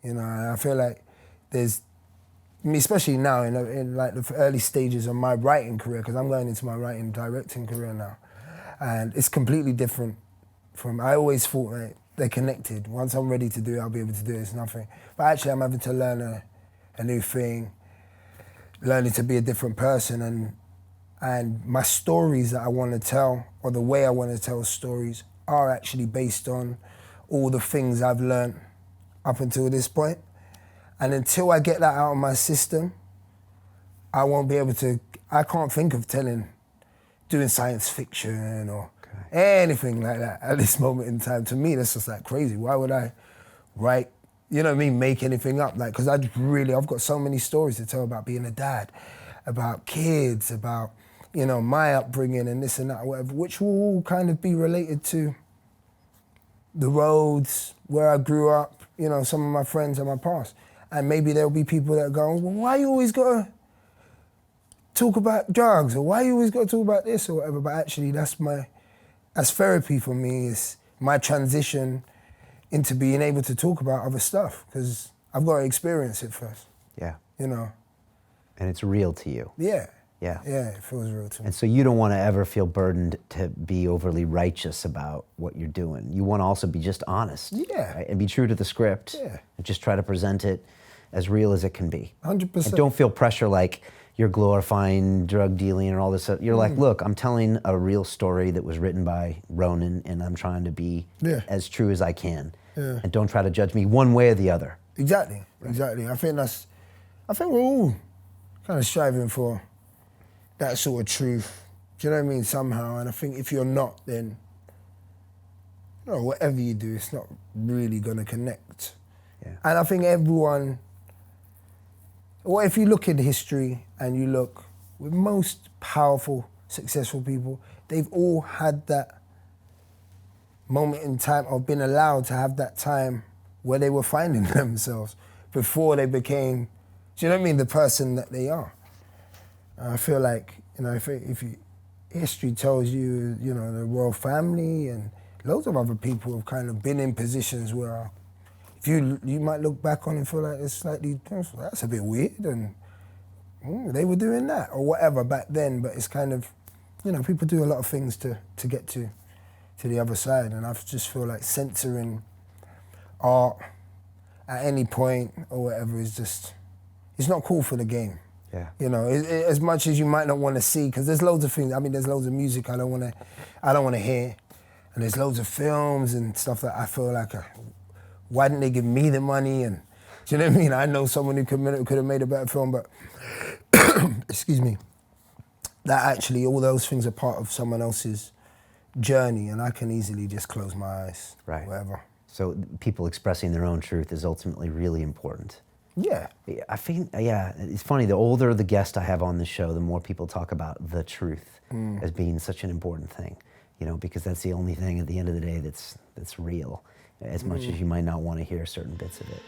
You know, and I feel like there's, especially now in like the early stages of my writing career, because I'm going into my writing directing career now, and it's completely different from, I always thought like, they're connected. Once I'm ready to do it, I'll be able to do it, it's nothing. But actually I'm having to learn a new thing, learning to be a different person, and my stories that I want to tell, or the way I want to tell stories, are actually based on all the things I've learned up until this point. And until I get that out of my system, I won't be able to, I can't think of doing science fiction or anything like that at this moment in time. To me, that's just like crazy. Why would I write, you know what I mean, make anything up? Like, because I've got so many stories to tell about being a dad, about kids, about, you know, my upbringing and this and that, whatever, which will all kind of be related to the roads, where I grew up, you know, some of my friends and my past. And maybe there'll be people that go, well, why you always gotta talk about drugs, or why you always gotta talk about this or whatever? But actually that's therapy for me, is my transition into being able to talk about other stuff, because I've got to experience it first. Yeah. You know? And it's real to you. Yeah. Yeah. Yeah, it feels real to me. And so you don't want to ever feel burdened to be overly righteous about what you're doing. You want to also be just honest. Yeah. Right? And be true to the script. Yeah. And just try to present it as real as it can be. 100%. And don't feel pressure like you're glorifying drug dealing and all this stuff. You're like, look, I'm telling a real story that was written by Ronan, and I'm trying to be as true as I can. Yeah. And don't try to judge me one way or the other. Exactly, exactly. I think we're all kind of striving for that sort of truth. Do you know what I mean? Somehow. And I think if you're not, then, you know, whatever you do, it's not really gonna connect. Yeah. And I think everyone, well, if you look in history and you look with most powerful, successful people, they've all had that moment in time, or been allowed to have that time where they were finding themselves before they became, do you know what I mean, the person that they are. I feel like, you know, history tells you, you know, the royal family and loads of other people have kind of been in positions where if you might look back on and feel like it's slightly, that's a bit weird, and they were doing that or whatever back then. But it's kind of, you know, people do a lot of things to get to the other side, and I just feel like censoring art at any point or whatever is just, it's not cool for the game. Yeah. You know, as much as you might not want to see, because there's loads of things. I mean, there's loads of music I don't want to hear, and there's loads of films and stuff that I feel like, why didn't they give me the money? And do you know what I mean? I know someone who could have made a better film, but excuse me, that actually all those things are part of someone else's journey, and I can easily just close my eyes. Right. Whatever. So people expressing their own truth is ultimately really important. Yeah. I think, yeah, it's funny, the older the guest I have on the show, the more people talk about the truth as being such an important thing, you know, because that's the only thing at the end of the day that's real, as much as you might not want to hear certain bits of it.